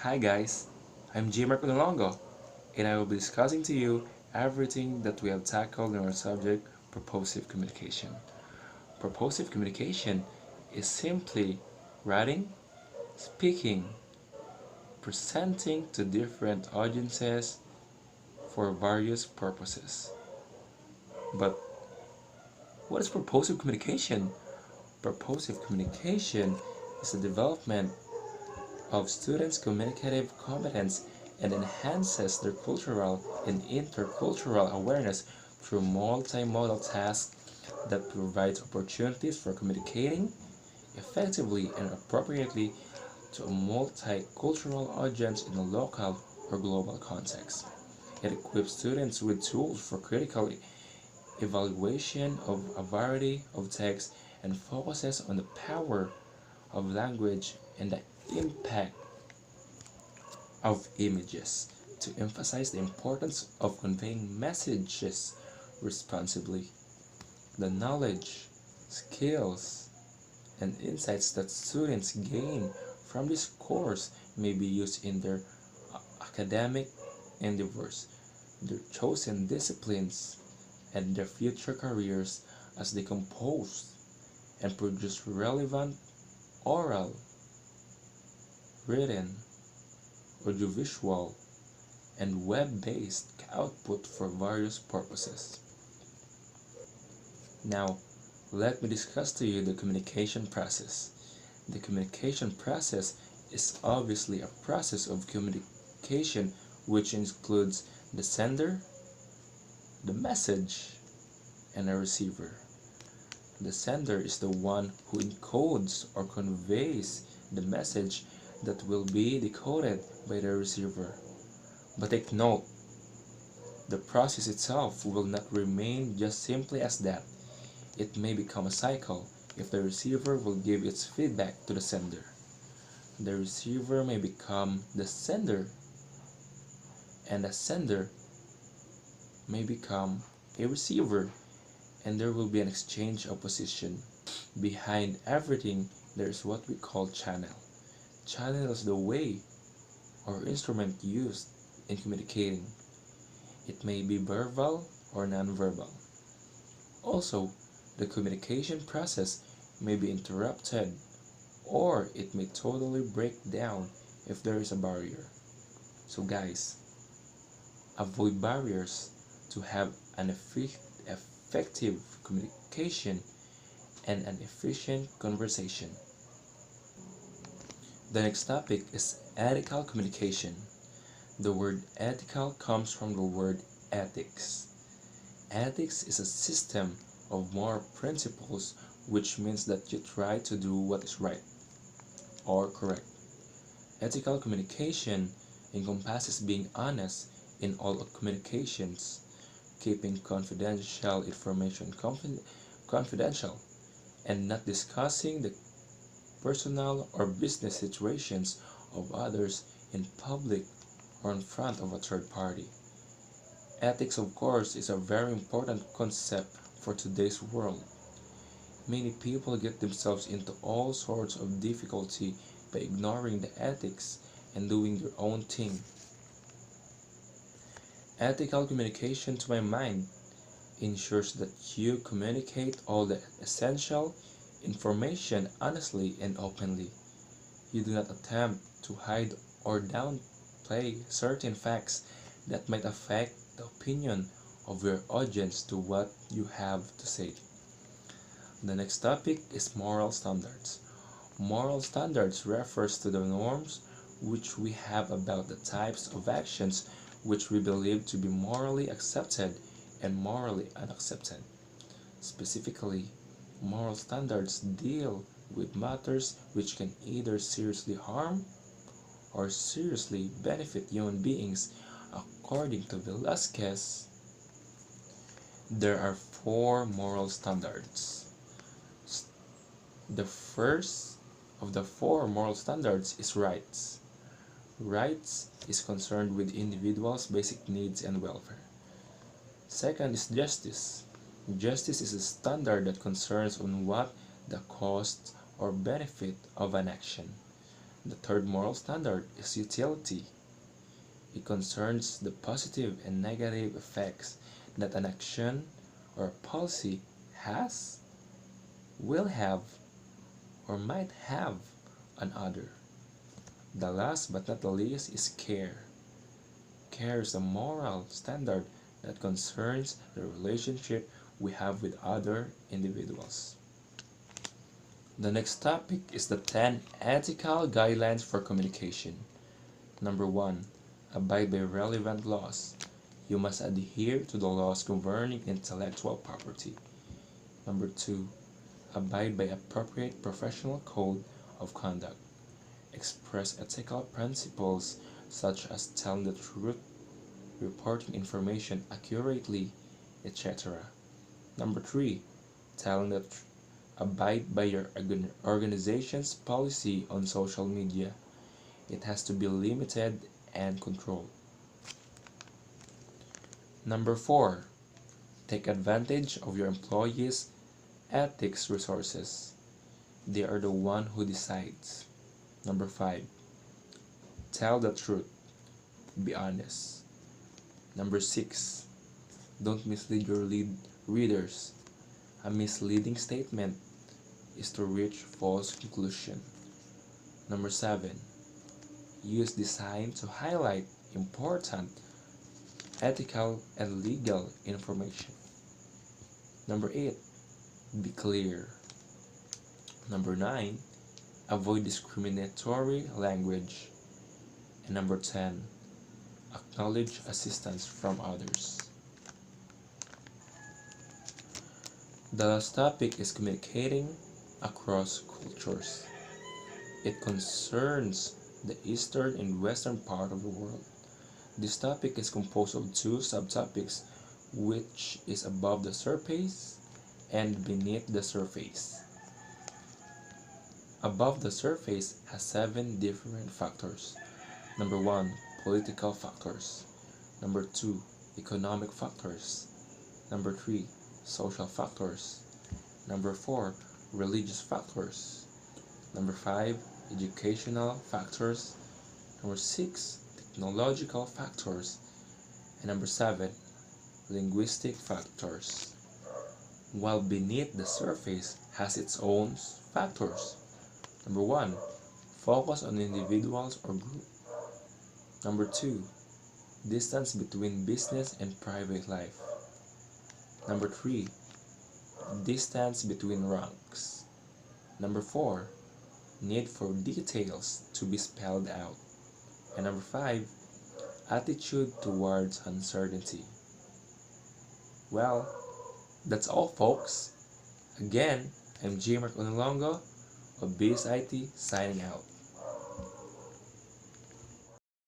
Hi guys, I'm Jmarc Onelongo, and I will be discussing to you everything that we have tackled in our subject, purposive communication. Purposive communication is simply writing, speaking, presenting to different audiences for various purposes. But what is purposive communication? Purposive communication is the development of students' communicative competence and enhances their cultural and intercultural awareness through multimodal tasks that provides opportunities for communicating effectively and appropriately to a multicultural audience in a local or global context. It equips students with tools for critical evaluation of a variety of texts and focuses on the power of language and the impact of images to emphasize the importance of conveying messages responsibly. The knowledge, skills, and insights that students gain from this course may be used in their academic endeavors, their chosen disciplines, and their future careers as they compose and produce relevant oral, written, audiovisual, and web-based output for various purposes. Now, let me discuss to you the communication process. The communication process is obviously a process of communication which includes the sender, the message, and a receiver. The sender is the one who encodes or conveys the message that will be decoded by the receiver. But take note, the process itself will not remain just simply as that. It may become a cycle if the receiver will give its feedback to the sender. The receiver may become the sender, and the sender may become a receiver, and there will be an exchange of position. Behind everything, there is what we call channel. Channel is the way or instrument used in communicating. It may be verbal or non-verbal. Also, the communication process may be interrupted or it may totally break down if there is a barrier. So guys, avoid barriers to have an effective communication and an efficient conversation. The next topic is ethical communication. The word ethical comes from the word ethics. Ethics is a system of moral principles, which means that you try to do what is right or correct. Ethical communication encompasses being honest in all communications, keeping confidential information confidential, and not discussing the personal or business situations of others in public or in front of a third party. Ethics, of course, is a very important concept for today's world. Many people get themselves into all sorts of difficulty by ignoring the ethics and doing their own thing. Ethical communication, to my mind, ensures that you communicate all the essential information honestly and openly. You do not attempt to hide or downplay certain facts that might affect the opinion of your audience to what you have to say. The next topic is moral standards. Moral standards refers to the norms which we have about the types of actions which we believe to be morally accepted and morally unaccepted. Specifically, moral standards deal with matters which can either seriously harm or seriously benefit human beings. According to Velasquez, there are four moral standards. The first of the four moral standards is rights. Rights is concerned with individuals' basic needs and welfare. Second is justice. Justice is a standard that concerns on what the cost or benefit of an action. The third moral standard is utility. It concerns the positive and negative effects that an action or policy has, will have, or might have on other. The last but not the least is care. Care is a moral standard that concerns the relationship we have with other individuals. The next topic is the 10 ethical guidelines for communication. Number 1. Abide by relevant laws. You must adhere to the laws governing intellectual property. Number 2. Abide by appropriate professional code of conduct. Express ethical principles such as telling the truth, reporting information accurately, etc. Number 3. Telling the truth. Abide by your organization's policy on social media. It has to be limited and controlled. Number 4. Take advantage of your employees' ethics resources. They are the one who decides. Number 5. Tell the truth. Be honest. Number 6. Don't mislead your readers. A misleading statement is to reach false conclusion. Number 7. Use design to highlight important ethical and legal information. Number 8. Be clear. Number 9. Avoid discriminatory language. And number 10. Acknowledge assistance from others. The last topic is communicating across cultures. It concerns the eastern and western part of the world. This topic is composed of two subtopics, which is above the surface and beneath the surface. Above the surface has 7 different factors. Number 1, political factors. Number 2, economic factors. Number 3, social factors. Number 4, religious factors. Number 5, educational factors. Number 6, technological factors. And number 7, linguistic factors. While beneath the surface has its own factors. Number 1, focus on individuals or group. Number 2, distance between business and private life. Number 3, distance between ranks. Number 4, need for details to be spelled out. And number 5, attitude towards uncertainty. Well, that's all, folks. Again, I'm Jmarc Onelongo of BSIT signing out.